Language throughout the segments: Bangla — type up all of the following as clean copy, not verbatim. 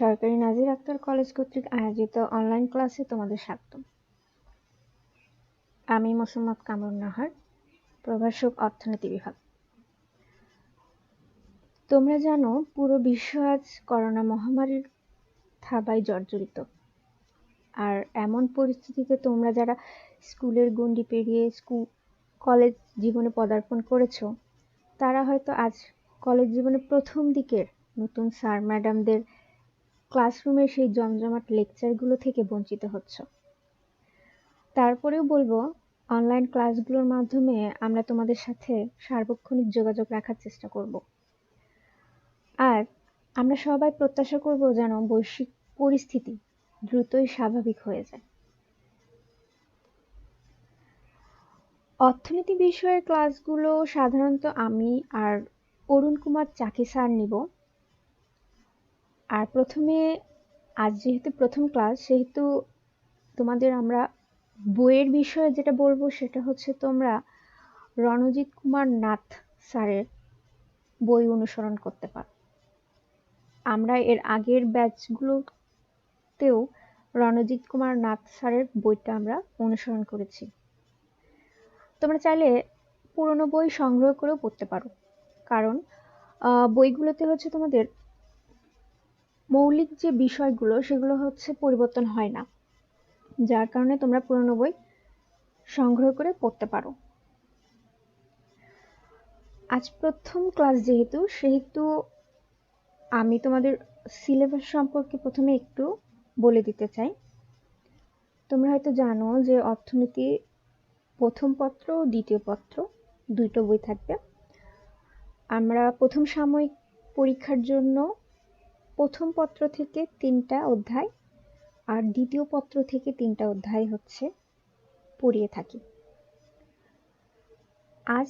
সরকারি নাজির আক্তার কলেজ কর্তৃক আয়োজিত অনলাইন ক্লাসে তোমাদের স্বাগত। আমি মোসাম্মদ কামরুন নাহার, প্রভাষক, অর্থনীতি বিভাগ। তোমরা জানো পুরো বিশ্ব আজ করোনা মহামারীর থাবায় জর্জরিত। আর এমন পরিস্থিতিতে তোমরা যারা স্কুলের গণ্ডি পেরিয়ে কলেজ জীবনে পদার্পণ করেছো, তারা হয়তো আজ কলেজ জীবনের প্রথম দিকের নতুন স্যার ম্যাডামদের ক্লাসরুমের সেই জমজমাট লেকচারগুলো থেকে বঞ্চিত হচ্ছ। তারপরেও বলবো, অনলাইন ক্লাসগুলোর মাধ্যমে আমরা তোমাদের সাথে সার্বক্ষণিক যোগাযোগ রাখার চেষ্টা করব। আর আমরা সবাই প্রত্যাশা করব যেন বৈশ্বিক পরিস্থিতি দ্রুতই স্বাভাবিক হয়ে যায়। অর্থনীতি বিষয়ের ক্লাসগুলো সাধারণত আমি আর অরুণ কুমার চাকি স্যার নিব। আর প্রথমে আজ যেহেতু প্রথম ক্লাস, সেহেতু তোমাদের আমরা বইয়ের বিষয়ে যেটা বলবো সেটা হচ্ছে তোমরা রণজিৎ কুমার নাথ স্যারের বই অনুসরণ করতে পারো। আমরা এর আগের ব্যাচগুলোতেও রণজিৎ কুমার নাথ স্যারের বইটা আমরা অনুসরণ করেছি। তোমরা চাইলে পুরনো বই সংগ্রহ করেও পড়তে পারো, কারণ বইগুলোতে হচ্ছে তোমাদের মৌলিক যে বিষয়গুলো সেগুলো হচ্ছে পরিবর্তন হয় না, যার কারণে তোমরা পুরনো বই সংগ্রহ করে পড়তে পারো। আজ প্রথম ক্লাস সেহেতু আমি তোমাদের সিলেবাস সম্পর্কে প্রথমে একটু বলে দিতে চাই। তোমরা হয়তো জানো যে অর্থনীতি প্রথম পত্র ও দ্বিতীয় পত্র দুটো বই থাকবে। আমরা প্রথম সাময়িক পরীক্ষার জন্য প্রথম পত্র থেকে 3টা অধ্যায় আর দ্বিতীয় পত্র থেকে 3টা অধ্যায় হচ্ছে পড়িয়ে থাকি। আজ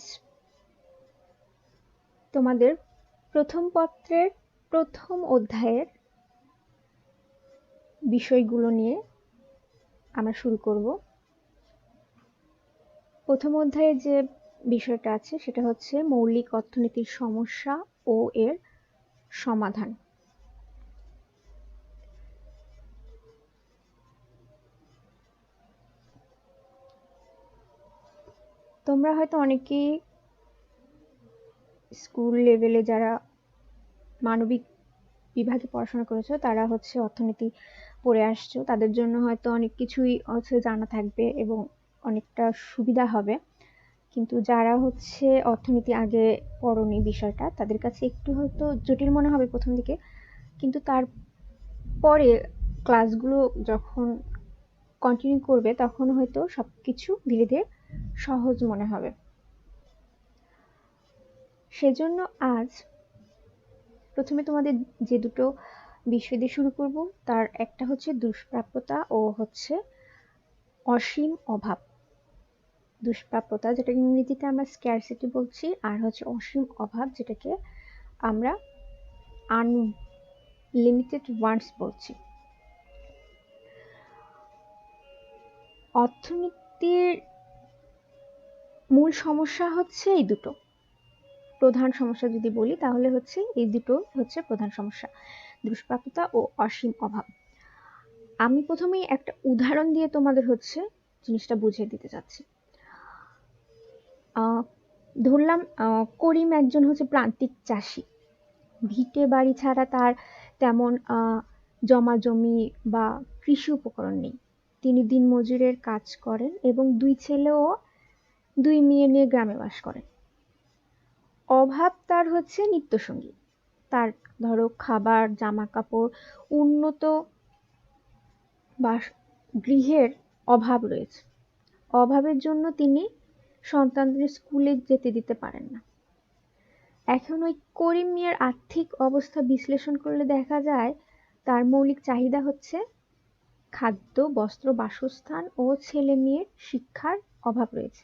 তোমাদের প্রথম পত্রের প্রথম অধ্যায়ের বিষয়গুলো নিয়ে আমরা শুরু করব। প্রথম অধ্যায়ে যে বিষয়টা আছে সেটা হচ্ছে মৌলিক অর্থনীতির সমস্যা ও এর সমাধান। তোমরা হয়তো অনেকেই স্কুল লেভেলে যারা মানবিক বিভাগে পড়াশোনা করেছো, তারা হচ্ছে অর্থনীতি পড়ে আসছো, তাদের জন্য হয়তো অনেক কিছুই হচ্ছে জানা থাকবে এবং অনেকটা সুবিধা হবে। কিন্তু যারা হচ্ছে অর্থনীতি আগে পড়োনি বিষয়টা, তাদের কাছে একটু হয়তো জটিল মনে হবে প্রথম দিকে, কিন্তু তারপরে ক্লাসগুলো যখন কন্টিনিউ করবে তখন হয়তো সবকিছু ধীরে ধীরে সহজ মনে হবে। সেজন্য আজ প্রথমে তোমাদের যে দুটো বিষয় দিয়ে শুরু করব, তার একটা হচ্ছে দুষ্প্রাপ্যতা ও হচ্ছে অসীম অভাব। দুষ্প্রাপ্যতা, যেটা ইংরেজিতে আমরা স্ক্যারসিটি বলছি, আর হচ্ছে অসীম অভাব, যেটাকে আমরা আনলিমিটেড ওয়ান্টস বলছি। অর্থনীতির মূল সমস্যা হচ্ছে এই দুটো। প্রধান সমস্যা যদি বলি তাহলে হচ্ছে এই দুটো হচ্ছে প্রধান সমস্যা, দুষ্প্রাপ্যতা ও অসীম অভাব। আমি প্রথমেই একটা উদাহরণ দিয়ে তোমাদের হচ্ছে জিনিসটা বুঝিয়ে দিতে চাচ্ছি। ধরলাম করিম একজন হচ্ছে প্রান্তিক চাষি। ভিটে বাড়ি ছাড়া তার তেমন জমা জমি বা কৃষি উপকরণ নেই। তিনি দিনমজুরের কাজ করেন এবং 2 ছেলে ও 2 মেয়ে নিয়ে গ্রামে বাস করেন। অভাব তার হচ্ছে নিত্যসঙ্গী। তার ধরো খাবার, জামা কাপড়, উন্নত গৃহের অভাব রয়েছে। অভাবের জন্য তিনি সন্তানদের স্কুলে যেতে দিতে পারেন না। এখন ওই করিম মিয়ার আর্থিক অবস্থা বিশ্লেষণ করলে দেখা যায় তার মৌলিক চাহিদা হচ্ছে খাদ্য, বস্ত্র, বাসস্থান ও ছেলে মেয়ের শিক্ষার অভাব রয়েছে।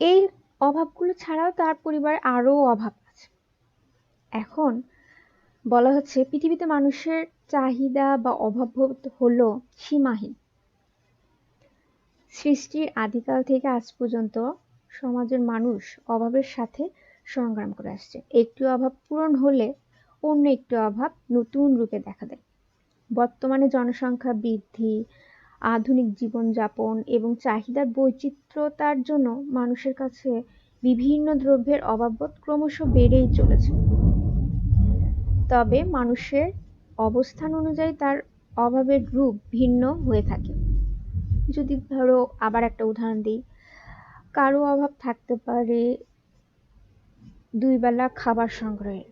এই অভাবগুলো ছাড়াও তার পরিবারে আরো অভাব আছে। এখন বলা হচ্ছে পৃথিবীতে মানুষের চাহিদা বা অভাব হলো সীমাহীন। সৃষ্টির আদিকাল থেকে আজ পর্যন্ত সমাজের মানুষ অভাবের সাথে সংগ্রাম করে আসছে। একটি অভাব পূরণ হলে অন্য একটি অভাব নতুন রূপে দেখা দেয়। বর্তমানে জনসংখ্যা বৃদ্ধি, আধুনিক জীবনযাপন এবং চাহিদার বৈচিত্র্যতার জন্য মানুষের কাছে বিভিন্ন দ্রব্যের অভাববোধ ক্রমশ বেড়েই চলেছে। তবে মানুষের অবস্থান অনুযায়ী তার অভাবের রূপ ভিন্ন হয়ে থাকে। যদি ধরো আবার একটা উদাহরণ দিই, কারো অভাব থাকতে পারে 2 বেলা খাবার সংগ্রহের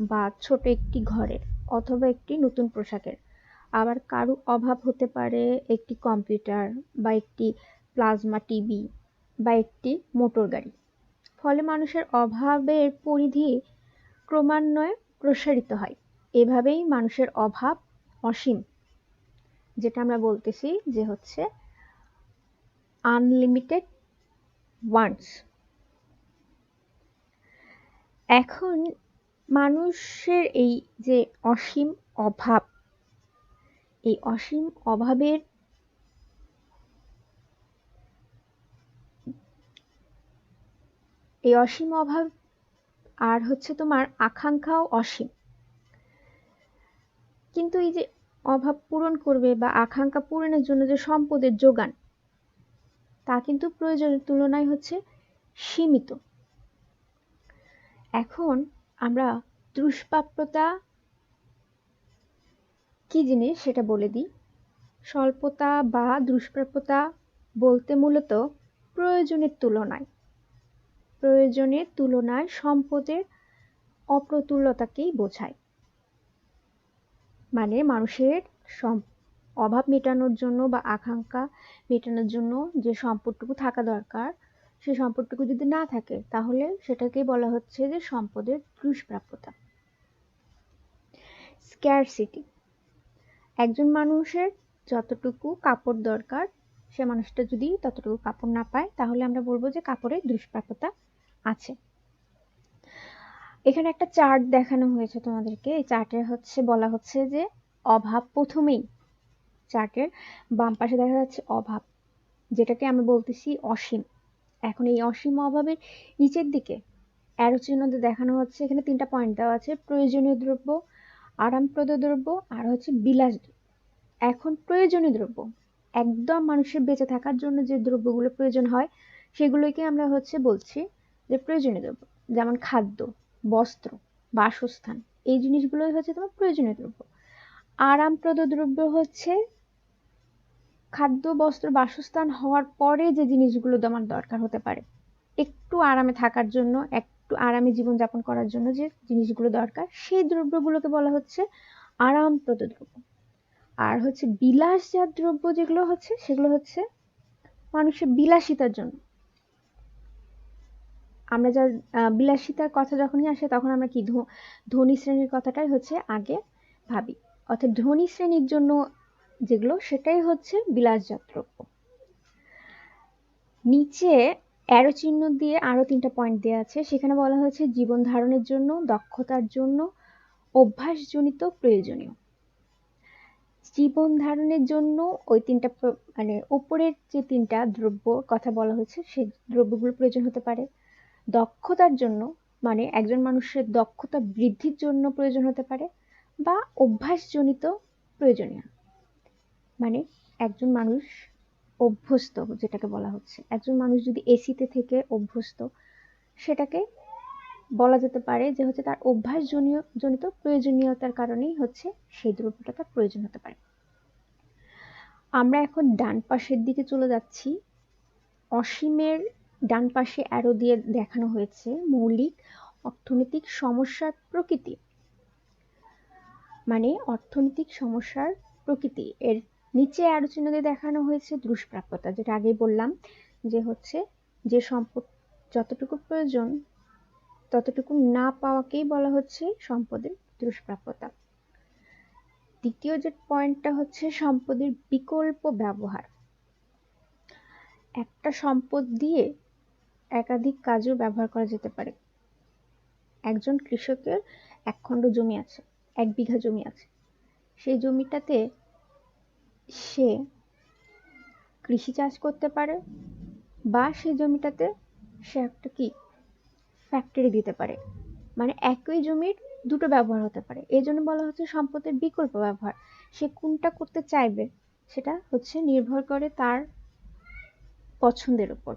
বা ছোট একটি ঘরের অথবা একটি নতুন পোশাকের। আবার কারো অভাব হতে পারে একটি কম্পিউটার বা একটি প্লাজমা টিভি বা একটি মোটর গাড়ি। ফলে মানুষের অভাবের পরিধি ক্রমান্বয়ে প্রসারিত হয়। এভাবেই মানুষের অভাব অসীম, যেটা আমরা বলতেছি যে হচ্ছে আনলিমিটেড ওয়ান্টস। এখন মানুষের এই যে অসীম অভাব, এই অসীম অভাবের আর হচ্ছে তোমার আকাঙ্ক্ষাও অসীম। কিন্তু এই যে অভাব পূরণ করবে বা আকাঙ্ক্ষা পূরণের জন্য যে সম্পদের যোগান, তা কিন্তু প্রয়োজনের তুলনায় হচ্ছে সীমিত। এখন আমরা দুষ্প্রাপ্যতা কি জিনিস সেটা বলে দিই। স্বল্পতা বা দুষ্প্রাপ্যতা বলতে মূলত প্রয়োজনের তুলনায় সম্পদের অপ্রতুল্যতাকেই বোঝায়। মানে মানুষের অভাব মেটানোর জন্য বা আকাঙ্ক্ষা মেটানোর জন্য যে সম্পদটুকু থাকা দরকার, সেই সম্পদটুকু যদি না থাকে তাহলে সেটাকেই বলা হচ্ছে যে সম্পদের দুষ্প্রাপ্যতা। স্ক্যারসিটি, একজন মানুষের যতটুকু কাপড় দরকার, সে মানুষটা যদি ততটুকু কাপড় না পায় তাহলে আমরা বলবো যে কাপড়ের দুষ্প্রাপ্যতা আছে। এখানে একটা চার্ট দেখানো হয়েছে তোমাদেরকে। এই চার্টে বলা হচ্ছে যে অভাব, প্রথমেই চার্টের বাম পাশে দেখা যাচ্ছে অভাব, যেটাকে আমরা বলতেছি অসীম। এখন এই অসীম অভাবের নিচের দিকে অ্যারো চিহ্ন দিয়ে দেখানো হচ্ছে, এখানে 3টা পয়েন্ট দেওয়া আছে: প্রয়োজনীয় দ্রব্য, আরামপ্রদ দ্রব্য আর হচ্ছে বিলাস দ্রব্য। এখন প্রয়োজনীয় দ্রব্য, একদম মানুষের বেঁচে থাকার জন্য যে দ্রব্যগুলো প্রয়োজন হয় সেগুলোকে আমরা বলছি যে প্রয়োজনীয় দ্রব্য। যেমন খাদ্য, বস্ত্র, বাসস্থান, এই জিনিসগুলোই তোমার প্রয়োজনীয় দ্রব্য। আরামপ্রদ দ্রব্য হচ্ছে খাদ্য, বস্ত্র, বাসস্থান হওয়ার পরে যে জিনিসগুলো তোমার দরকার হতে পারে, একটু আরামে থাকার জন্য, একটু আরামে জীবনযাপন করার জন্য যে জিনিসগুলো দরকার, সেই দ্রব্যগুলোকে বলা হচ্ছে আরামপ্রদ দ্রব্য। আর বিলাসজাত দ্রব্য যেগুলো সেগুলো মানুষের বিলাসিতার জন্য। আমরা যা বিলাসিতার কথা যখনই আসে তখন আমরা কি ধনী শ্রেণীর কথাটাই আগে ভাবি, অর্থাৎ ধনী শ্রেণীর জন্য যেগুলো সেটাই বিলাসজাত দ্রব্য। নিচে অ্যারো চিহ্ন দিয়ে আরো 3টা পয়েন্ট দেওয়া আছে, সেখানে বলা হয়েছে জীবন ধারণের জন্য, দক্ষতার জন্য, অভ্যাসজনিত প্রয়োজনীয়। জীবন ধারণের জন্য ওই 3টা মানে উপরের যে 3টা দ্রব্য কথা বলা হয়েছে সেই দ্রব্যগুলো প্রয়োজন হতে পারে। দক্ষতার জন্য মানে একজন মানুষের দক্ষতা বৃদ্ধির জন্য প্রয়োজন হতে পারে, বা অভ্যাসজনিত প্রয়োজনীয় মানে একজন মানুষ অভ্যস্ত, যেটাকে বলা হচ্ছে একজন মানুষ যদি এসিতে থেকে অভ্যস্ত, সেটাকে বলা যেতে পারে যে তার অভ্যাসজনিত প্রয়োজনীয়তার কারণেই সেই দ্রব্যটা তার প্রয়োজন হতে পারে। আমরা এখন ডান পাশের দিকে চলে যাচ্ছি। অসীমের ডান পাশে অ্যারো দিয়ে দেখানো হয়েছে মৌলিক অর্থনৈতিক সমস্যার প্রকৃতি। মানে অর্থনৈতিক সমস্যার প্রকৃতি এর নিচে অ্যারো চিহ্ন দিয়ে দেখানো হয়েছে দুষ্প্রাপ্যতা, যেটা আগেই বললাম যে যে সম্পদ যতটুকু প্রয়োজন ততটুকু না পাওয়াকেই বলা হচ্ছে সম্পদের দুষ্প্রাপ্যতা। দ্বিতীয় যে পয়েন্টটা সম্পদের বিকল্প ব্যবহার। একটা সম্পদ দিয়ে একাধিক কাজেও ব্যবহার করা যেতে পারে। একজন কৃষকের 1 খণ্ড জমি আছে, 1 বিঘা জমি আছে, সেই জমিটাতে সে কৃষি চাষ করতে পারে, বা সেই জমিটাতে সে একটা ফ্যাক্টরি দিতে পারে। মানে একই জমির দুটো ব্যবহার হতে পারে। এই জন্য বলা হচ্ছে সম্পদের বিকল্প ব্যবহার। সে কোনটা করতে চাইবে সেটা হচ্ছে নির্ভর করে তার পছন্দের উপর।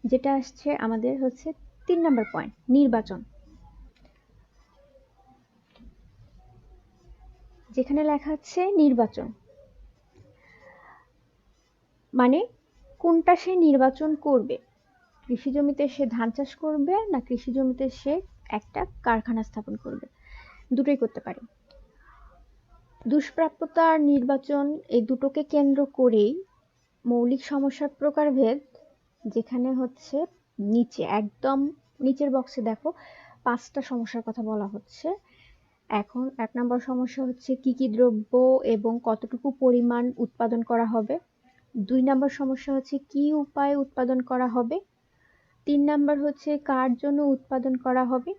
যেটা আসছে আমাদের হচ্ছে 3 নম্বর পয়েন্ট, নির্বাচন। যেখানে লেখা আছে নির্বাচন, মানে কোনটা সে নির্বাচন করবে। কৃষি জমিতে সে ধান চাষ করবে না কৃষি জমিতে সে একটা কারখানা স্থাপন করবে, দুটোই করতে পারে। দুষ্প্রাপ্যতা আর নির্বাচন এই দুটোকে কেন্দ্র করেই মৌলিক সমস্যার প্রকারভেদ, যেখানে হচ্ছে নিচে একদম নিচের বক্সে দেখো 5টা সমস্যার কথা বলা হচ্ছে। এখন 1 নম্বর সমস্যা হচ্ছে কি কি দ্রব্য এবং কতটুকু পরিমাণ উৎপাদন করা হবে। 2 নম্বর সমস্যা হচ্ছে কি উপায়ে উৎপাদন করা হবে। 3 নম্বর হচ্ছে কার জন্য উৎপাদন করা হবে।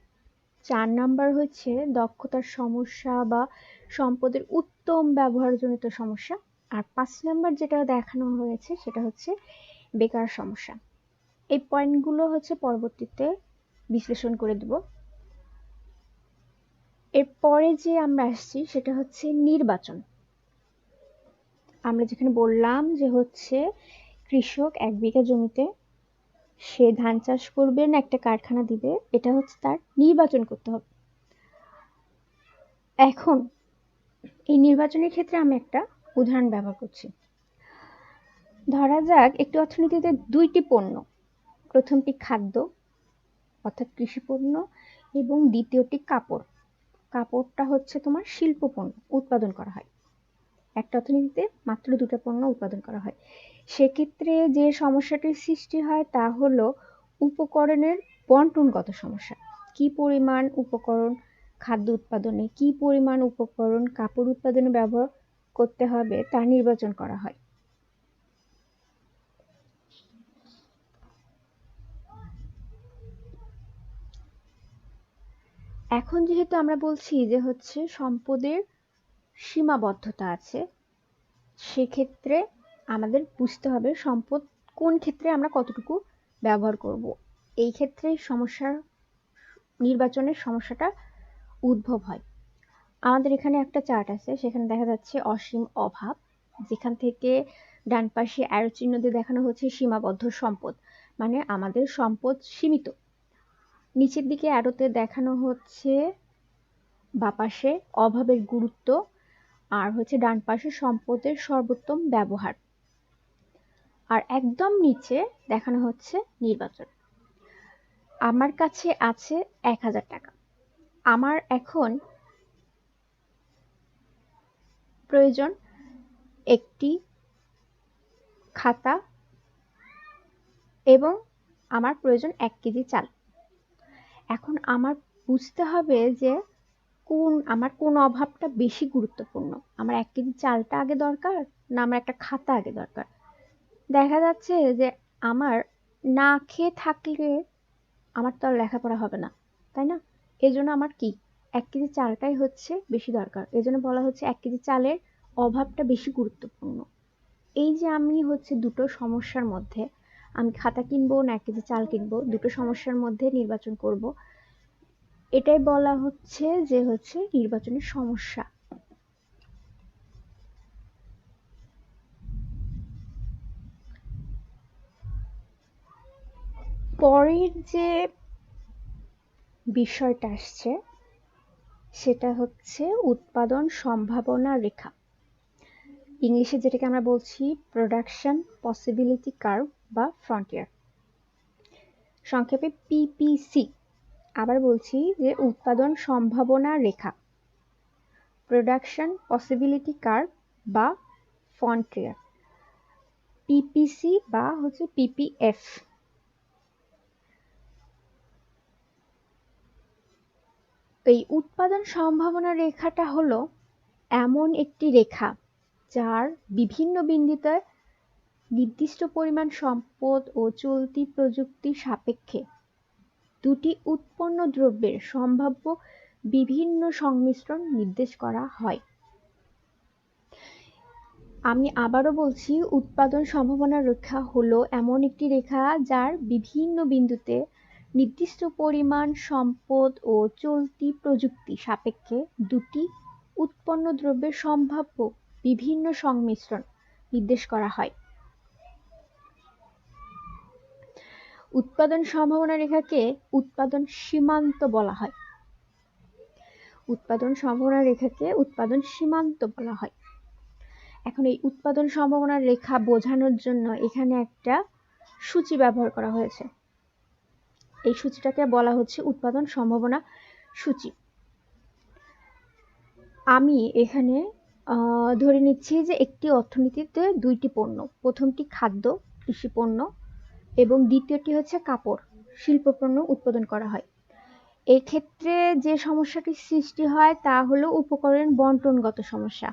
4 নম্বর হচ্ছে দক্ষতার সমস্যা বা সম্পদের উত্তম ব্যবহারজনিত সমস্যা। আর 5 নম্বর যেটা দেখানো হয়েছে সেটা হচ্ছে বেকার সমস্যা। এই পয়েন্টগুলো হচ্ছে পরবর্তীতে বিশ্লেষণ করে দেব। এরপরে যে আমরা আসছি সেটা হচ্ছে নির্বাচন। আমরা যেখানে বললাম যে হচ্ছে কৃষক 1 বিঘা জমিতে সে ধান চাষ করবে না একটা কারখানা দিবে, এটা হচ্ছে তার নির্বাচন করতে হবে। এখন এই নির্বাচনের ক্ষেত্রে আমি একটা উদাহরণ ব্যবহার করছি। ধরা যাক একটি অর্থনীতিতে 2টি পণ্য, প্রথমটি খাদ্য অর্থাৎ কৃষি পণ্য এবং দ্বিতীয়টি কাপড়। কাপড়টা হচ্ছে তোমার শিল্প পণ্য, উৎপাদন করা হয়। একটা অর্থনীতিতে মাত্র 2টা পণ্য উৎপাদন করা হয়। সেক্ষেত্রে যে সমস্যাটির সৃষ্টি হয় তা হলো উপকরণের বন্টনগত সমস্যা। কি পরিমাণ উপকরণ খাদ্য উৎপাদনে, কি পরিমাণ উপকরণ কাপড় উৎপাদনে ব্যবহার করতে হবে তা নির্বাচন করা হয়। এখন যেহেতু আমরা বলছি যে হচ্ছে সম্পদের সীমাবদ্ধতা আছে, সেক্ষেত্রে আমাদের বুঝতে হবে সম্পদ কোন ক্ষেত্রে আমরা কতটুকু ব্যবহার করব। এই ক্ষেত্রে নির্বাচনের সমস্যাটা উদ্ভব হয়। আমাদের এখানে একটা চার্ট আছে, সেখানে দেখা যাচ্ছে অসীম অভাব, যেখান থেকে ডান পাশে অ্যারো চিহ্ন দিয়ে দেখানো হচ্ছে সীমাবদ্ধ সম্পদ, মানে আমাদের সম্পদ সীমিত। নিচের দিকে অ্যারোতে দেখানো হচ্ছে বাঁ পাশে অভাবের গুরুত্ব, আর হচ্ছে ডান পাশে সম্পদের সর্বোত্তম ব্যবহার। আর একদম নিচে দেখানো হচ্ছে নির্বাচন। আমার কাছে আছে 1000 টাকা। আমার এখন প্রয়োজন একটি খাতা এবং আমার প্রয়োজন 1 কেজি চাল। এখন আমার বুঝতে হবে যে আমার কোন অভাবটা বেশি গুরুত্বপূর্ণ। আমার 1 কেজি চালটা আগে দরকার না আমার একটা খাতা আগে দরকার। দেখা যাচ্ছে যে আমার না খেয়ে থাকলে আমার তো আর লেখাপড়া হবে না, তাই না? এই জন্য আমার কি 1 কেজি চালটাই হচ্ছে বেশি দরকার। এই জন্য বলা হচ্ছে 1 কেজি চালের অভাবটা বেশি গুরুত্বপূর্ণ। এই যে আমি হচ্ছে দুটো সমস্যার মধ্যে, আমি খাতা কিনবো না 1 কেজি চাল কিনবো, দুটো সমস্যার মধ্যে নির্বাচন করব, এটাই বলা হচ্ছে যে হচ্ছে নির্বাচনের সমস্যা। পরের যে বিষয়টা আসছে সেটা হচ্ছে উৎপাদন সম্ভাবনা রেখা, ইংলিশে যেটাকে আমরা বলছি প্রোডাকশন পসিবিলিটি কার্ভ বা ফ্রন্টিয়ার, সংক্ষেপে পিপিসি। আবার বলছি যে উৎপাদন সম্ভাবনা রেখা, প্রোডাকশন পসিবিলিটি কার্ভ বা ফ্রন্টিয়ার, পিপিসি বা হচ্ছে পিপিএফ। এই উৎপাদন সম্ভাবনা রেখাটা হলো এমন একটি রেখা যার বিভিন্ন বিন্দুতে নির্দিষ্ট পরিমাণ সম্পদ ও চলতি প্রযুক্তি সাপেক্ষে দুটি উৎপন্ন দ্রব্যের সম্ভাব্য বিভিন্ন সংমিশ্রণ নির্দেশ করা হয়। আমি আবারও বলছি, উৎপাদন সম্ভাবনা রেখা হলো এমন একটি রেখা যার বিভিন্ন বিন্দুতে নির্দিষ্ট পরিমাণ সম্পদ ও চলতি প্রযুক্তি সাপেক্ষে দুটি উৎপন্ন দ্রব্যের সম্ভাব্য বিভিন্ন সংমিশ্রণ নির্দেশ করা হয়। উৎপাদন সম্ভাবনা রেখাকে উৎপাদন সীমান্ত বলা হয়। উৎপাদন সম্ভাবনা রেখাকে উৎপাদন সীমান্ত বলা হয়। এখন এই উৎপাদন সম্ভাবনা রেখা বোঝানোর জন্য এখানে একটা সূচি ব্যবহার করা হয়েছে। এই সূচিটাকে বলা হচ্ছে উৎপাদন সম্ভাবনা সূচি। আমি এখানে ধরে নিচ্ছি যে একটি অর্থনীতিতে দুইটি পণ্য, প্রথমটি খাদ্য কৃষি পণ্য এবং দ্বিতীয়টি হচ্ছে কাপড় শিল্প পণ্য উৎপাদন করা হয়। এক্ষেত্রে যে সমস্যাটি সৃষ্টি হয় তা হলো উপকরণ বন্টনগত সমস্যা।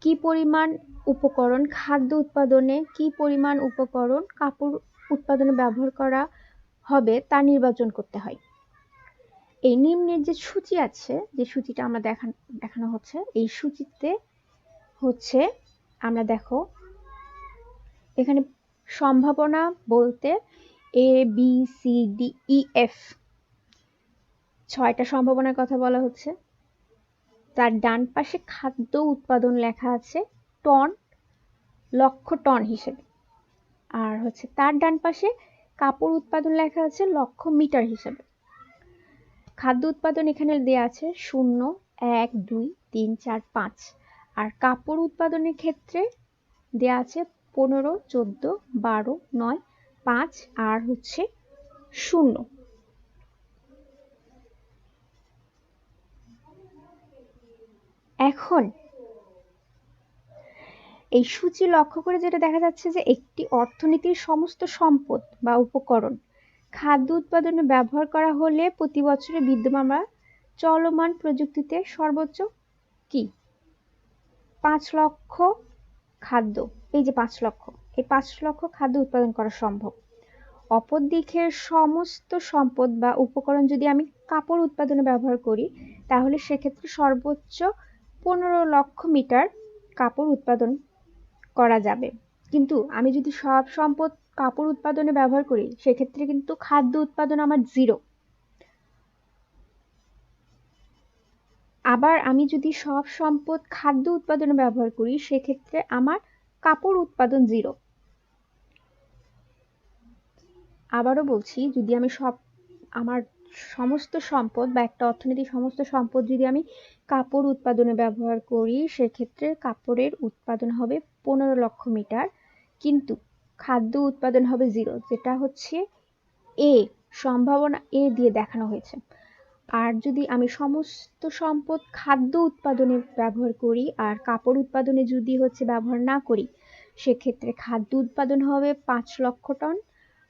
কি পরিমাণ উপকরণ খাদ্য উৎপাদনে, কি পরিমাণ উপকরণ কাপড় উৎপাদনে ব্যবহার করা হবে তা নির্বাচন করতে হয়। এই নিম্নের যে সূচি আছে, যে সূচিটা আমরা দেখানো হচ্ছে, এই সূচিতে হচ্ছে আমরা দেখো এখানে সম্ভাবনা বলতে A B C D E F 6টা সম্ভাবনার কথা বলা হচ্ছে। তার ডান পাশে খাদ্য উৎপাদন লেখা আছে টন, লক্ষ টন হিসেবে, আর হচ্ছে তার ডান পাশে কাপড় উৎপাদন লেখা আছে লক্ষ মিটার হিসেবে। খাদ্য উৎপাদন এখানে দেয়া আছে 0, 1, 2, 3, 4, 5, আর কাপড় উৎপাদনের ক্ষেত্রে দেয়া আছে 15, 14, 12, 9, 5 আর হচ্ছে 0। এখন এই সূচি লক্ষ্য করে যেটা দেখা যাচ্ছে যে একটি অর্থনীতির সমস্ত সম্পদ বা উপকরণ খাদ্য উৎপাদনে ব্যবহার করা হলে প্রতি বছরে বিদ্যমান চলমান প্রযুক্তিতে সর্বোচ্চ কি 5 লক্ষ খাদ্য, এই যে 5 লক্ষ, এই 5 লক্ষ খাদ্য উৎপাদন করা সম্ভব। অপরদিকে সমস্ত সম্পদ বা উপকরণ যদি আমি কাপড় উৎপাদনে ব্যবহার করি তাহলে সেক্ষেত্রে সর্বোচ্চ 15 লক্ষ মিটার কাপড় উৎপাদন করা যাবে। কিন্তু আমি যদি সব সম্পদ কাপড় উৎপাদনে ব্যবহার করি সেক্ষেত্রে কিন্তু খাদ্য উৎপাদন আমার 0। আবার আমি যদি সব সম্পদ খাদ্য উৎপাদনে ব্যবহার করি সেক্ষেত্রে আমার কাপড় উৎপাদন 0। আবারও বলছি, যদি আমি আমার সমস্ত সম্পদ বা একটা অর্থনীতির সমস্ত সম্পদ যদি আমি কাপড় উৎপাদনে ব্যবহার করি সেক্ষেত্রে কাপড়ের উৎপাদন হবে 15 লক্ষ মিটার, কিন্তু খাদ্য উৎপাদন হবে 0, যেটা হচ্ছে এ, সম্ভাবনা এ দিয়ে দেখানো হয়েছে। আর যদি আমি সমস্ত সম্পদ খাদ্য উৎপাদনে ব্যবহার করি আর কাপড় উৎপাদনে যদি হচ্ছে ব্যবহার না করি সেক্ষেত্রে খাদ্য উৎপাদন হবে 5 লক্ষ টন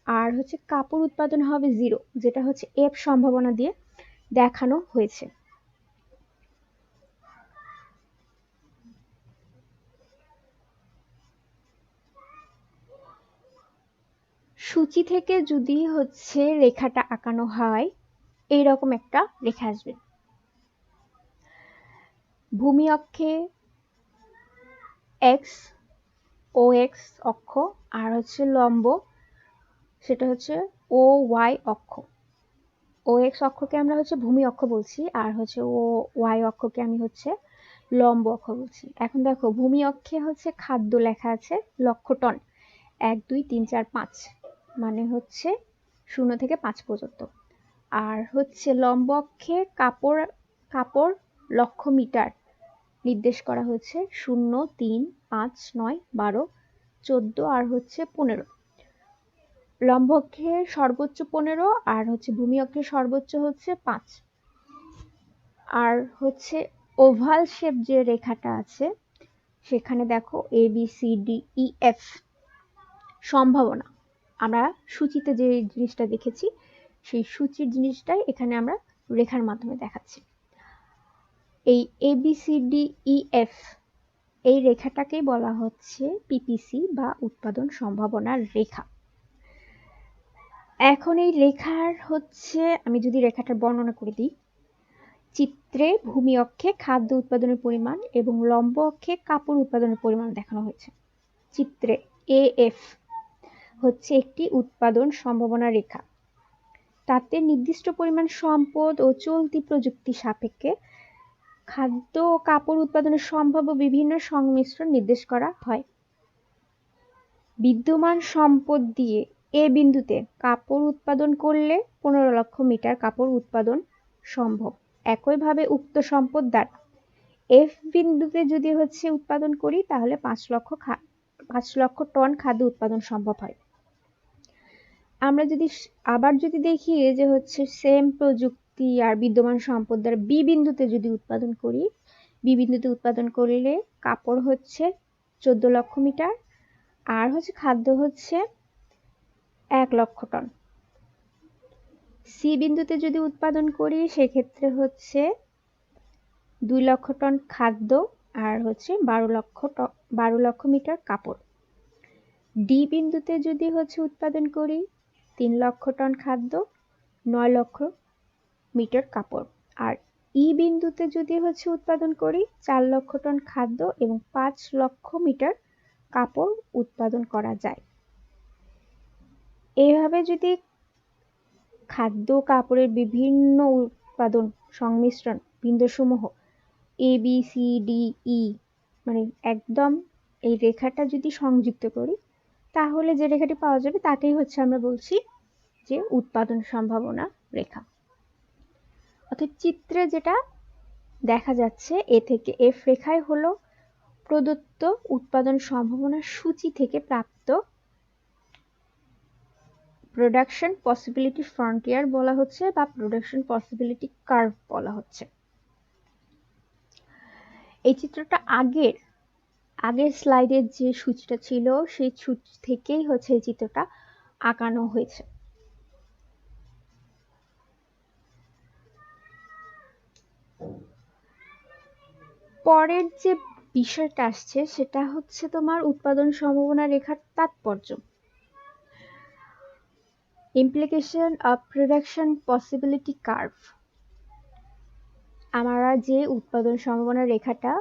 আর হচ্ছে কাপড় উৎপাদন হবে 0, যেটা হচ্ছে এফ সম্ভাবনা দিয়ে দেখানো হয়েছে। সূচি থেকে যদি হচ্ছে রেখাটা আঁকানো হয় এইরকম একটা রেখা আসবে। ভূমি অক্ষে এক্স ও এক্স অক্ষ আর হচ্ছে লম্ব সেটা হচ্ছে ও ওয়াই অক্ষ। ও এক্স অক্ষকে আমরা হচ্ছে ভূমি অক্ষ বলছি আর হচ্ছে ও ওয়াই অক্ষকে আমি হচ্ছে লম্ব অক্ষ বলছি। এখন দেখো ভূমি অক্ষে হচ্ছে খাদ্য লেখা আছে লক্ষ টন, 1, 2, 3, 4, 5 মানে হচ্ছে 0 থেকে 5 পর্যন্ত। আর হচ্ছে লম্ব অক্ষে কাপড় লক্ষ মিটার নির্দেশ করা হয়েছে 0, 3, 5, 9, 12, 14 আর হচ্ছে 15। লম্ব অক্ষে সর্বোচ্চ 15 আর হচ্ছে ভূমি অক্ষে সর্বোচ্চ হচ্ছে 5। আর হচ্ছে ওভাল শেপ যে রেখাটা আছে সেখানে দেখো A B C D E F সম্ভাবনা, আমরা সূচিতে যে জিনিসটা দেখেছি সেই সূচির জিনিসটাই এখানে আমরা রেখার মাধ্যমে দেখাচ্ছি। এই A B C D E F এই রেখাটাকেই বলা হচ্ছে পিপিসি বা উৎপাদন সম্ভাবনার রেখা। এখন এই রেখার হচ্ছে আমি যদি রেখাটার বর্ণনা করে দিই, চিত্রে ভূমি অক্ষে খাদ্য উৎপাদনের পরিমাণ এবং লম্ব অক্ষে কাপড় উৎপাদনের পরিমাণ দেখানো হয়েছে। চিত্রে এএফ হচ্ছে একটি উৎপাদন সম্ভাবনা রেখা। তাতে নির্দিষ্ট পরিমাণ সম্পদ ও চলতি প্রযুক্তি সাপেক্ষে খাদ্য ও কাপড় উৎপাদনের সম্ভাব্য বিভিন্ন সংমিশ্রণ নির্দেশ করা হয়। বিদ্যমান সম্পদ দিয়ে এ বিন্দুতে কাপড় উৎপাদন করলে 15 লক্ষ মিটার কাপড় উৎপাদন সম্ভব। একইভাবে উক্ত সম্পদ দ্বারা এফ বিন্দুতে যদি উৎপাদন করি তাহলে 5 লক্ষ টন খাদ্য উৎপাদন সম্ভব হয়। আমরা যদি দেখি যে সেম প্রযুক্তি আর বিদ্যমান সম্পদ দ্বারা বি বিন্দুতে যদি উৎপাদন করি, বি বিন্দুতে উৎপাদন করলে কাপড় 14 লক্ষ মিটার আর খাদ্য 1 লক্ষ টন। সি বিন্দুতে যদি উৎপাদন করি সেক্ষেত্রে 2 লক্ষ টন খাদ্য আর 12 লক্ষ মিটার কাপড়। ডি বিন্দুতে যদি উৎপাদন করি 3 লক্ষ টন খাদ্য, 9 লক্ষ মিটার কাপড়। আর ই বিন্দুতে যদি উৎপাদন করি 4 লক্ষ টন খাদ্য এবং 5 লক্ষ মিটার কাপড় উৎপাদন করা যায়। এইভাবে যদি খাদ্য কাপড়ের বিভিন্ন উৎপাদন সংমিশ্রণ বিন্দুসমূহ এ বি সি ডি ই মানে একদম এই রেখাটা যদি সংযুক্ত করি তাহলে যে রেখাটি পাওয়া যাবে তাকেই আমরা বলছি যে উৎপাদন সম্ভাবনা রেখা। অর্থাৎ চিত্রে যেটা দেখা যাচ্ছে এ থেকে এফ রেখাই হলো প্রদত্ত উৎপাদন সম্ভাবনার সূচি থেকে প্রাপ্ত প্রোডাকশন পসিবিলিটি ফ্রন্টিয়ার বলা হচ্ছে বা প্রোডাকশন পসিবিলিটি কার্ভ বলা হচ্ছে। এই চিত্রটা আগের স্লাইডের যে সূচিটা ছিল সেই সূচি থেকেই এই চিত্রটা আঁকানো হয়েছে। পরের যে বিষয়টা আসছে সেটা তোমার উৎপাদন সম্ভাবনা রেখার তাৎপর্য। Implication of production possibility curve. আমরা যে উৎপাদন সম্ভাবনা রেখাটা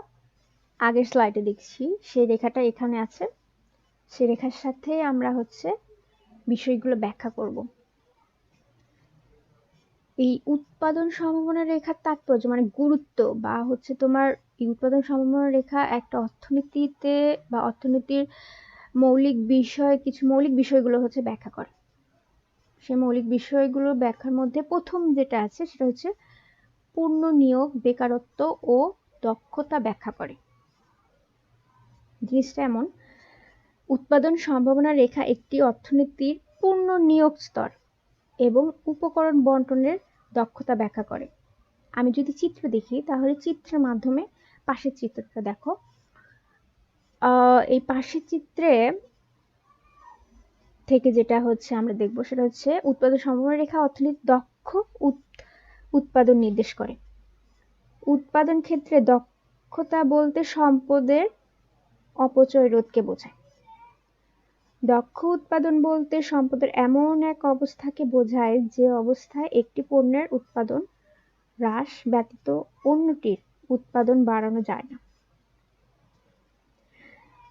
আগের স্লাইডে দেখছি সেই রেখাটা এখানে আছে, সেই রেখার সাথে আমরা বিষয়গুলো ব্যাখ্যা করব। এই উৎপাদন সম্ভাবনা রেখার তাৎপর্য মানে গুরুত্ব বা তোমার এই উৎপাদন সম্ভাবনা রেখা একটা অর্থনীতিতে বা অর্থনীতির কিছু মৌলিক বিষয়গুলো ব্যাখ্যা করে। সেই মৌলিক বিষয়গুলো ব্যাখ্যার মধ্যে প্রথম যেটা আছে সেটা পূর্ণ নিয়োগ, বেকারত্ব ও দক্ষতা ব্যাখ্যা করে। জিনিসটা এমন, উৎপাদন সম্ভাবনা রেখা একটি অর্থনীতির পূর্ণ নিয়োগ স্তর এবং উপকরণ বন্টনের দক্ষতা ব্যাখ্যা করে। আমি যদি চিত্র দেখি তাহলে চিত্রের মাধ্যমে পাশের চিত্রটা দেখো। এই পাশের চিত্রে থেকে যেটা আমরা দেখব সেটা উৎপাদন সম্ভাবনা রেখা অর্থনীতির দক্ষ উৎপাদন নির্দেশ করে। উৎপাদন ক্ষেত্রে দক্ষতা বলতে সম্পদের অপচয় রোধকে বোঝায়। দক্ষ উৎপাদন বলতে সম্পদের এমন এক অবস্থাকে বোঝায় যে অবস্থায় একটি পণ্যের উৎপাদন হ্রাস ব্যতীত অন্যটির উৎপাদন বাড়ানো যায় না।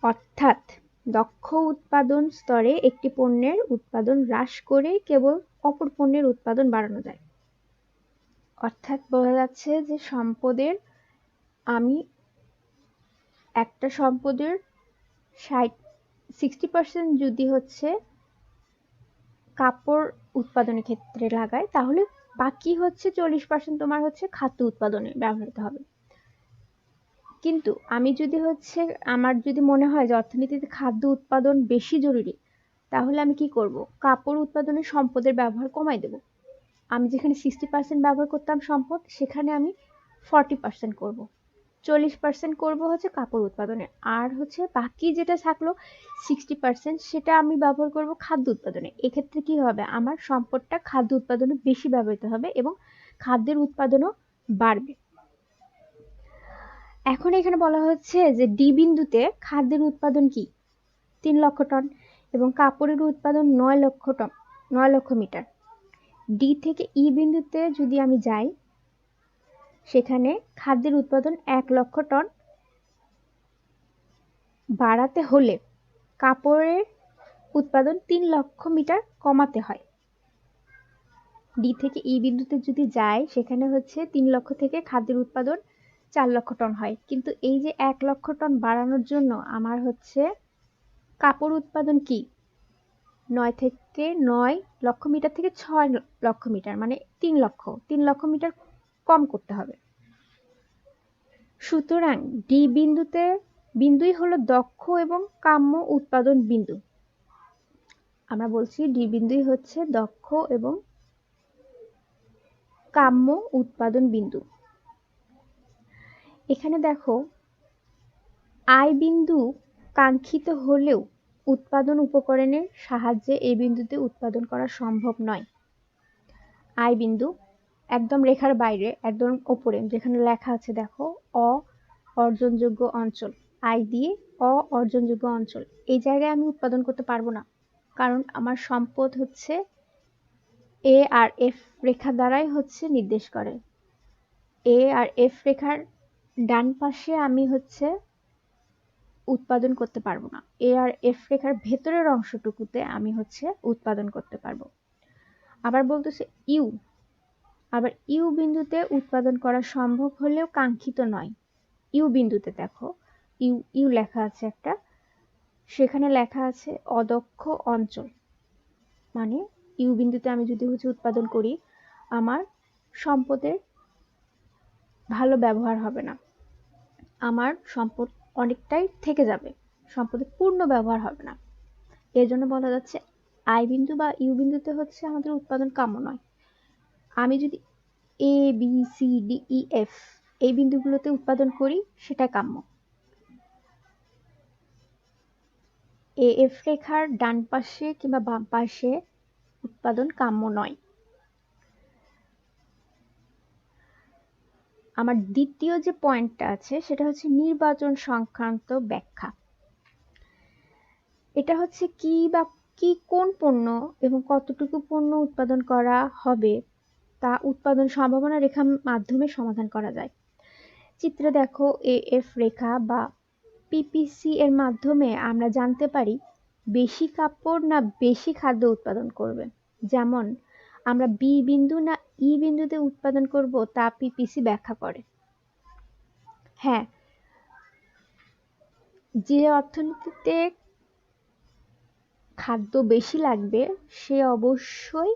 অর্থাৎ দক্ষ উৎপাদন স্তরে একটি পণ্যের উৎপাদন হ্রাস করে কেবল অপর পণ্যের উৎপাদন বাড়ানো যায়। অর্থাৎ বোঝা যাচ্ছে যে আমি একটা সম্পদের 60% যদি কাপড় উৎপাদনের ক্ষেত্রে লাগাই তাহলে বাকি 40% তোমার খাদ্য উৎপাদনে ব্যবহৃত হবে। কিন্তু আমি যদি আমার যদি মনে হয় যে অর্থনীতিতে খাদ্য উৎপাদন বেশি জরুরি তাহলে আমি কি করব? কাপড় উৎপাদনে সম্পদের ব্যবহার কমাই দেব। আমি যেখানে 60% ব্যবহার করতাম সম্পদ সেখানে আমি 40% করব, 40% করব কাপড় উৎপাদনে, আর বাকি যেটা থাকলো 60% সেটা আমি ব্যবহার করব খাদ্য উৎপাদনে। এক্ষেত্রে কি হবে? আমার সম্পদটা খাদ্য উৎপাদনে বেশি ব্যবহৃত হবে এবং খাদ্যের উৎপাদনও বাড়বে। এখন এখানে বলা হচ্ছে যে ডি বিন্দুতে খাদ্যের উৎপাদন কি 3 লক্ষ টন এবং কাপড়ের উৎপাদন 9 লক্ষ মিটার। ডি থেকে ই বিন্দুতে যদি আমি যাই সেখানে খাদ্যের উৎপাদন 1 লক্ষ টন বাড়াতে হলে কাপড়ের উৎপাদন 3 লক্ষ মিটার কমাতে হয়। ডি থেকে ই বিন্দুতে যদি যায় সেখানে হচ্ছে 3 লক্ষ থেকে খাদ্যের উৎপাদন 4 লক্ষ টন হয়, কিন্তু এই যে 1 লক্ষ টন বাড়ানোর জন্য আমার হচ্ছে কাপড় উৎপাদন কি 9 লক্ষ মিটার থেকে 6 লক্ষ মিটার, মানে 3 লক্ষ মিটার কম করতে হবে। সুতরাং ডি বিন্দুই হলো দক্ষ এবং কাম্য উৎপাদন বিন্দু। আমরা বলছি ডি বিন্দুই হচ্ছে দক্ষ এবং কাম্য উৎপাদন বিন্দু। এখানে দেখো আই বিন্দু কাঙ্ক্ষিত হলেও উৎপাদন উপকরণের সাহায্যে এই বিন্দুতে উৎপাদন করা সম্ভব নয়। আই বিন্দু একদম রেখার বাইরে, একদম ওপরে যেখানে লেখা আছে দেখো অর্জনযোগ্য অঞ্চল, আই দিয়ে অর্জনযোগ্য অঞ্চল, এই জায়গায় আমি উৎপাদন করতে পারবো না, কারণ আমার সম্পদ হচ্ছে এ আর এফ রেখা দ্বারাই হচ্ছে নির্দেশ করে। এ আর এফ রেখার ডান পাশে আমি হচ্ছে উৎপাদন করতে পারবো না, এ আর এফ রেখার ভেতরের অংশটুকুতে আমি হচ্ছে উৎপাদন করতে পারবো। আবার বলতেছে ইউ বিন্দুতে উৎপাদন করা সম্ভব হলেও কাঙ্ক্ষিত নয়। ইউ বিন্দুতে দেখো ইউ লেখা আছে একটা, সেখানে লেখা আছে অদক্ষ অঞ্চল, মানে ইউ বিন্দুতে আমি যদি হচ্ছে উৎপাদন করি আমার সম্পদের ভালো ব্যবহার হবে না, আমার সম্পদ অনেকটাই থেকে যাবে, সম্পদের পূর্ণ ব্যবহার হবে না। এর জন্য বলা যাচ্ছে আই বিন্দু বা ইউ বিন্দুতে হচ্ছে আমাদের উৎপাদন কাম্য নয়। আমি যদি A B C D E F এই বিন্দুগুলোতে উৎপাদন করি সেটা কাম্য। এ এফ রেখার ডান পাশে কিংবা বাম পাশে উৎপাদন কাম্য নয়। আমার দ্বিতীয় যে পয়েন্টটা আছে সেটা হচ্ছে নির্বাচন সংক্রান্ত ব্যাখ্যা। এটা হচ্ছে কোন পণ্য এবং কতটুকু পণ্য উৎপাদন করা হবে তা উৎপাদন সম্ভাবনা রেখার মাধ্যমে সমাধান করা যায়। চিত্রে দেখো এএফ রেখা বা পিপিসি এর মাধ্যমে আমরা জানতে পারি বেশি কাপড় না বেশি খাদ্য উৎপাদন করবে। যেমন আমরা বি বিন্দু না ই বিন্দুতে উৎপাদন করব তা পিপিসি ব্যাখ্যা করে। হ্যাঁ, যে অর্থনীতিতে খাদ্য বেশি লাগবে সে অবশ্যই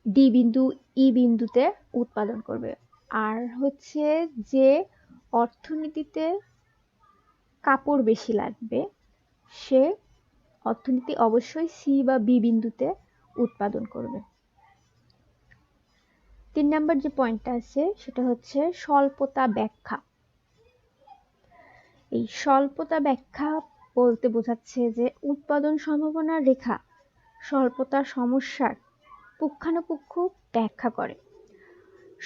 ডি বিন্দু ই বিন্দুতে উৎপাদন করবে, আর হচ্ছে যে অর্থনীতিতে কাপড় বেশি লাগবে সে অর্থনীতি অবশ্যই সি বা বি বিন্দুতে উৎপাদন করবে। 3 নম্বর যে পয়েন্টটা আছে সেটা হচ্ছে স্বল্পতা ব্যাখ্যা। এই স্বল্পতা ব্যাখ্যা বলতে বোঝাচ্ছে যে উৎপাদন সম্ভাবনা রেখা স্বল্পতা সমস্যার পুঙ্খানুপুঙ্খ ব্যাখ্যা করে।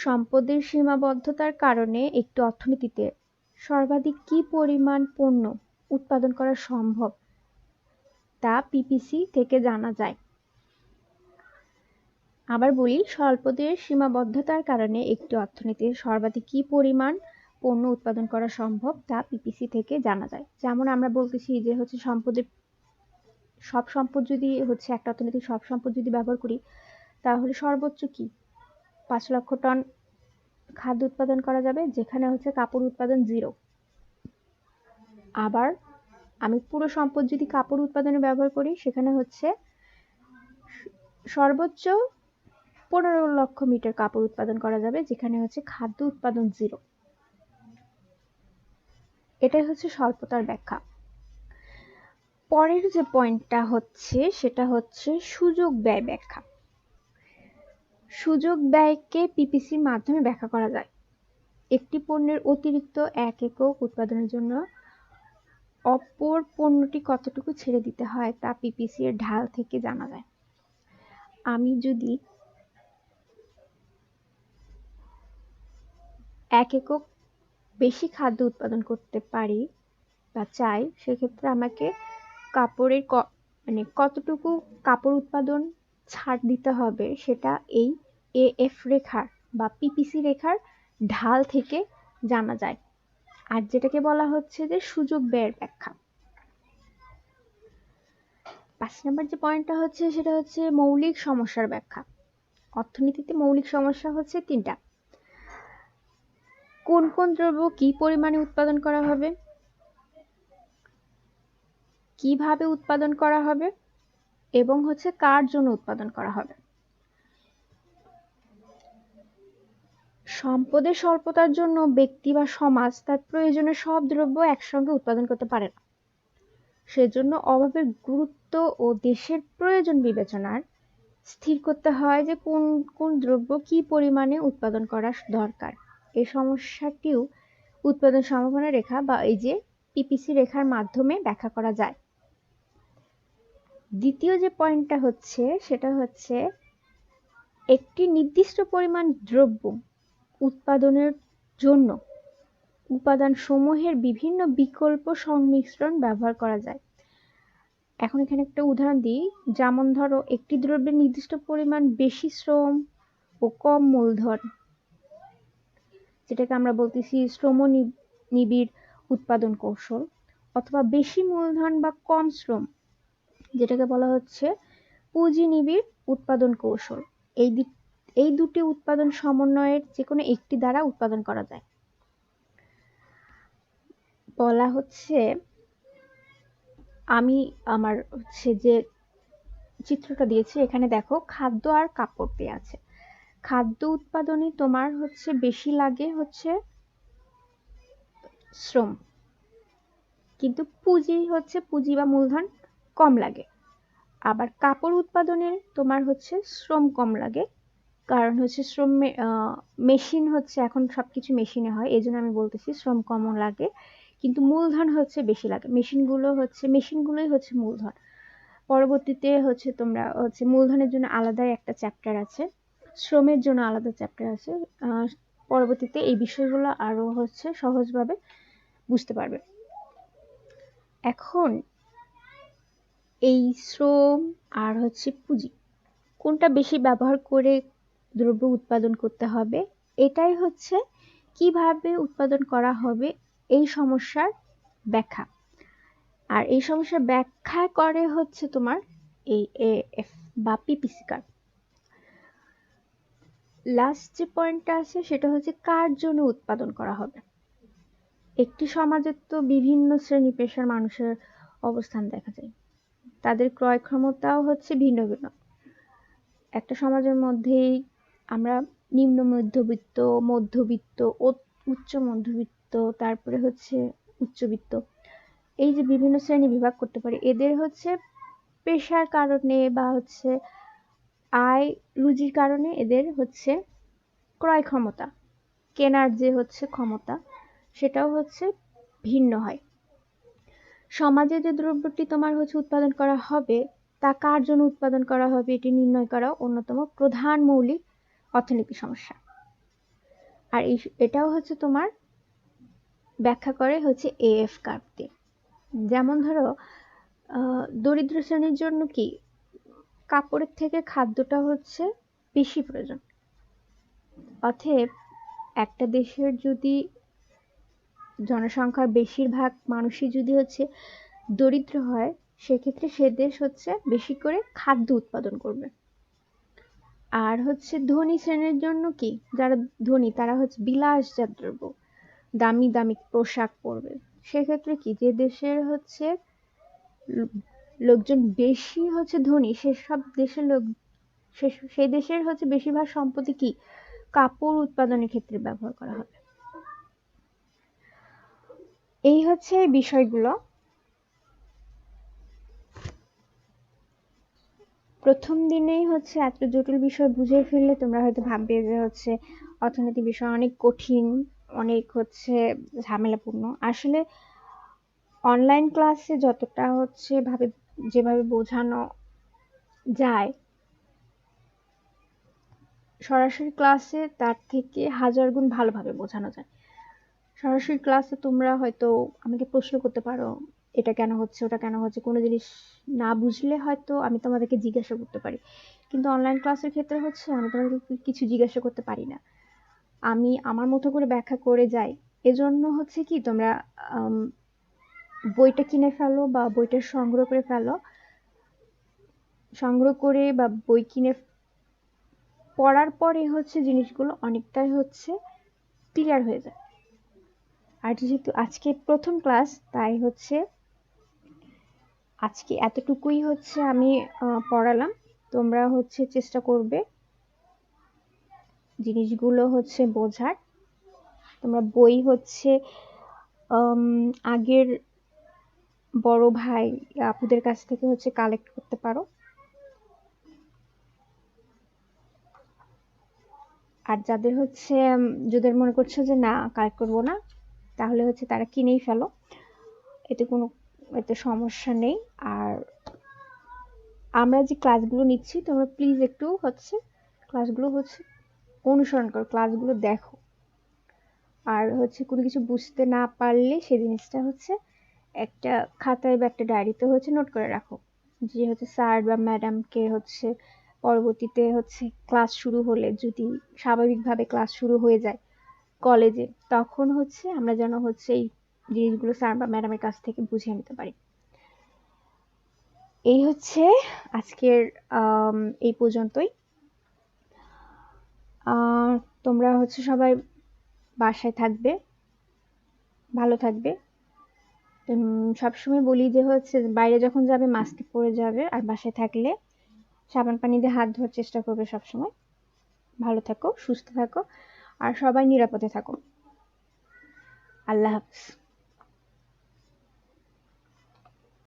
সম্পদের সীমাবদ্ধতার কারণে একটি অর্থনীতিতে সর্বাধিক কি পরিমাণ পণ্য উৎপাদন করা সম্ভব তা পিপিসি থেকে জানা যায়। আবার বলি, স্বল্পদের সীমাবদ্ধতার কারণে একটি অর্থনীতির সর্বাধিক কি পরিমাণ পণ্য উৎপাদন করা সম্ভব তা পিপিসি থেকে জানা যায়। যেমন আমরা বলতেছি যে হচ্ছে সব সম্পদ যদি হচ্ছে একটা অর্থনীতির সব সম্পদ যদি ব্যবহার করি তাহলে সর্বোচ্চ কি 5 লক্ষ টন খাদ্য উৎপাদন করা যাবে, যেখানে হচ্ছে কাপড় উৎপাদন 0। আবার আমি পুরো সম্পদ যদি কাপড় উৎপাদনে ব্যবহার করি সেখানে হচ্ছে সর্বোচ্চ 15 লক্ষ মিটার কাপড় উৎপাদন করা যাবে, যেখানে হচ্ছে খাদ্য উৎপাদন 0। এটাই হচ্ছে স্বল্পতার ব্যাখ্যা। পরের যে পয়েন্টটা হচ্ছে সেটা হচ্ছে সুযোগ ব্যয় ব্যাখ্যা। সুযোগ ব্যয়কে পিপিসির মাধ্যমে ব্যাখ্যা করা যায়। একটি পণ্যের অতিরিক্ত 1 একক উৎপাদনের জন্য অপর পণ্যটি কতটুকু ছেড়ে দিতে হয় তা পিপিসি এর ঢাল থেকে জানা যায়। আমি যদি 1 একক বেশি খাদ্য উৎপাদন করতে পারি বা চাই, সেক্ষেত্রে আমাকে কাপড়ের কতটুকু কাপড় উৎপাদন ছাড় দিতে হবে সেটা এই এএফ রেখার বা পিপিসি রেখার ঢাল থেকে জানা যায়, আর যেটাকে বলা হচ্ছে যে সুযোগ ব্যয়ের ব্যাখ্যা। 5 নম্বর যে পয়েন্টটা হচ্ছে সেটা হচ্ছে মৌলিক সমস্যার ব্যাখ্যা। অর্থনীতিতে মৌলিক সমস্যা হচ্ছে 3টা। কোন কোন দ্রব্য কি পরিমাণে উৎপাদন করা হবে, কিভাবে উৎপাদন করা হবে, এবং হচ্ছে কার জন্য উৎপাদন করা হবে। সম্পদের স্বল্পতার জন্য ব্যক্তি বা সমাজ তার প্রয়োজনীয় সব দ্রব্য একসঙ্গে উৎপাদন করতে পারে না। সেজন্য অভাবের গুরুত্ব ও দেশের প্রয়োজন বিবেচনার স্থির করতে হয় যে কোন কোন দ্রব্য কি পরিমাণে উৎপাদন করা দরকার। এই সমস্যাটিও উৎপাদন সম্ভাবনা রেখা বা এই যে পিপিসি রেখার মাধ্যমে ব্যাখ্যা করা যায়। দ্বিতীয় যে পয়েন্টটা হচ্ছে সেটা হচ্ছে একটি নির্দিষ্ট পরিমাণ দ্রব্য উৎপাদনের জন্য উপাদান সমূহের বিভিন্ন বিকল্প সংমিশ্রণ ব্যবহার করা যায়। এখন এখানে একটা উদাহরণ দিই, যেমন ধরো একটি দ্রব্যের নির্দিষ্ট পরিমাণ বেশি শ্রম ও কম মূলধন, যেটাকে আমরা বলতেছি শ্রম নিবিড় উৎপাদন কৌশল, অথবা বেশি মূলধন বা কম শ্রম, যেটাকে বলা হচ্ছে পুঁজি নিবিড় উৎপাদন কৌশল। এই দুটি উৎপাদন সমন্বয়ের যে কোনো একটি দ্বারা উৎপাদন করা যায়। বলা হচ্ছে, আমি আমার হচ্ছে যে চিত্রটা দিয়েছি এখানে দেখো খাদ্য আর কাপড় দেওয়া আছে। খাদ্য উৎপাদনে তোমার হচ্ছে বেশি লাগে হচ্ছে শ্রম, কিন্তু পুঁজি বা মূলধন কম লাগে। আবার কাপড় উৎপাদনে তোমার হচ্ছে শ্রম কম লাগে, কারণ হচ্ছে মেশিন হচ্ছে এখন সবকিছু মেশিনে হয়, এই জন্য আমি বলতেছি শ্রম কম লাগে, কিন্তু মূলধন হচ্ছে বেশি লাগে। মেশিনগুলোই হচ্ছে মূলধন। পরবর্তীতে হচ্ছে তোমরা হচ্ছে মূলধনের জন্য আলাদাই একটা চ্যাপ্টার আছে, শ্রমের জন্য আলাদা চ্যাপ্টার আছে। পরবর্তীতে এই বিষয়গুলো আরো হচ্ছে সহজভাবে বুঝতে পারবে। এখন এই শ্রম আর হচ্ছে পুঁজি কোনটা বেশি ব্যবহার করে দ্রব্য উৎপাদন করতে হবে, এটাই হচ্ছে কিভাবে উৎপাদন করা হবে এই সমস্যার ব্যাখ্যা। আর এই সমস্যার ব্যাখ্যা করে হচ্ছে তোমার এই এএফ বা পিপিসি কার্ভ। লাস্ট যে পয়েন্টটা আছে সেটা হচ্ছে কার জন্য উৎপাদন করা হবে। একটি সমাজে তো বিভিন্ন শ্রেণী পেশার মানুষের অবস্থান দেখা যায়, তাদের ক্রয় ক্ষমতাও হচ্ছে ভিন্ন ভিন্ন। একটা সমাজের মধ্যেই আমরা নিম্ন মধ্যবিত্ত, মধ্যবিত্ত, উচ্চ মধ্যবিত্ত, তারপরে হচ্ছে উচ্চবিত্ত, এই যে বিভিন্ন শ্রেণী বিভাগ করতে পারি। এদের হচ্ছে পেশার কারণে বা হচ্ছে আয় রুজির কারণে এদের হচ্ছে ক্রয় ক্ষমতা, কেনার যে হচ্ছে ক্ষমতা, সেটাও হচ্ছে ভিন্ন হয়। সমাজে যে দ্রব্যটি তোমার হচ্ছে উৎপাদন করা হবে তা কার জন্য উৎপাদন করা হবে এটি নির্ণয় করা অন্যতম প্রধান মৌলিক অর্থনৈতিক সমস্যা। আর এটাও হচ্ছে তোমার ব্যাখ্যা করে হচ্ছে এএফ কার্ভ দিয়ে। যেমন ধরো দরিদ্র শ্রেণীর জন্য কি কাপড়ের থেকে খাদ্যটা হচ্ছে বেশি প্রয়োজন। অতএব একটা দেশের যদি জনসংখ্যার বেশিরভাগ মানুষই যদি হচ্ছে দরিদ্র হয়, সেক্ষেত্রে সে দেশ হচ্ছে বেশি করে খাদ্য উৎপাদন করবে। আর হচ্ছে ধনী শ্রেণীর জন্য কি, যারা ধনী তারা হচ্ছে বিলাসজাত দ্রব্য, দামি দামি পোশাক পরবে। সেক্ষেত্রে কি, যে দেশের হচ্ছে লোকজন বেশি হচ্ছে ধনী, সেসব দেশের সেই দেশের হচ্ছে বেশিরভাগ সম্পত্তি কি কাপড় উৎপাদনের ক্ষেত্রে ব্যবহার করা হবে। এই হচ্ছে এই বিষয়গুলো। প্রথম দিনেই হচ্ছে এত জটিল বিষয় বুঝে ফেললে তোমরা হয়তো ভাববে যে হচ্ছে অর্থনীতি বিষয় অনেক কঠিন, অনেক হচ্ছে ঝামেলাপূর্ণ। আসলে অনলাইন ক্লাসে যতটা হচ্ছে যেভাবে বোঝানো যায়, সরাসরি ক্লাসে তার থেকে হাজার গুণ ভালোভাবে বোঝানো যায়। সরাসরি ক্লাসে তোমরা হয়তো আমাকে প্রশ্ন করতে পারো, এটা কেন হচ্ছে, ওটা কেন হচ্ছে, কোনো জিনিস না বুঝলে হয়তো আমি তোমাদেরকে জিজ্ঞাসা করতে পারি। কিন্তু অনলাইন ক্লাসের ক্ষেত্রে হচ্ছে আমি তোমাদেরকে কিছু জিজ্ঞাসা করতে পারি না, আমি আমার মতো করে ব্যাখ্যা করে যাই। এজন্য হচ্ছে কি, তোমরা বইটা কিনে ফেলো বা বইটা সংগ্রহ করে ফেলো, সংগ্রহ করে বা বই কিনে পড়ার পরে হচ্ছে জিনিসগুলো অনেকটাই হচ্ছে ক্লিয়ার হয়ে যায়। আর যেহেতু আজকে প্রথম ক্লাস, তাই হচ্ছে আজকে এতটুকুই হচ্ছে আমি পড়ালাম। তোমরা হচ্ছে চেষ্টা করবে জিনিসগুলো হচ্ছে বোঝার। তোমরা বই হচ্ছে আগের বড় ভাই আপুদের কাছ থেকে হচ্ছে কালেক্ট করতে পারো। আর যাদের হচ্ছে যাদের মনে করছো যে না কালেক্ট করবো না, তাহলে হচ্ছে তারা কিনেই ফেলো, এতে সমস্যা নেই। আর আমরা যে ক্লাসগুলো নিচ্ছি তোমরা প্লিজ একটু হচ্ছে ক্লাসগুলো হচ্ছে অনুসরণ করো, ক্লাসগুলো দেখো। আর হচ্ছে কোনো কিছু বুঝতে না পারলে সেই জিনিসটা হচ্ছে একটা খাতায় বা একটা ডায়েরিতে হচ্ছে নোট করে রাখো, যে হচ্ছে স্যার বা ম্যাডামকে হচ্ছে পরবর্তীতে হচ্ছে ক্লাস শুরু হলে, যদি স্বাভাবিকভাবে ক্লাস শুরু হয়ে যায় কলেজে, তখন হচ্ছে আমরা যেন হচ্ছে এই জিনিসগুলো স্যার বা ম্যাডামের কাছ থেকে বুঝিয়ে নিতে পারি। এই হচ্ছে আজকের এই পর্যন্তই। তোমরা হচ্ছে সবাই বাসায় থাকবে, ভালো থাকবে। সবসময় বলি যে হচ্ছে বাইরে যখন যাবে মাস্ক পরে যাবে, আর বাসায় থাকলে সাবান পানি দিয়ে হাত ধোয়ার চেষ্টা করবে সবসময়। ভালো থাকো, সুস্থ থাকো, আর সবাই নিরাপদে থাকো। আল্লাহ হাফেজ।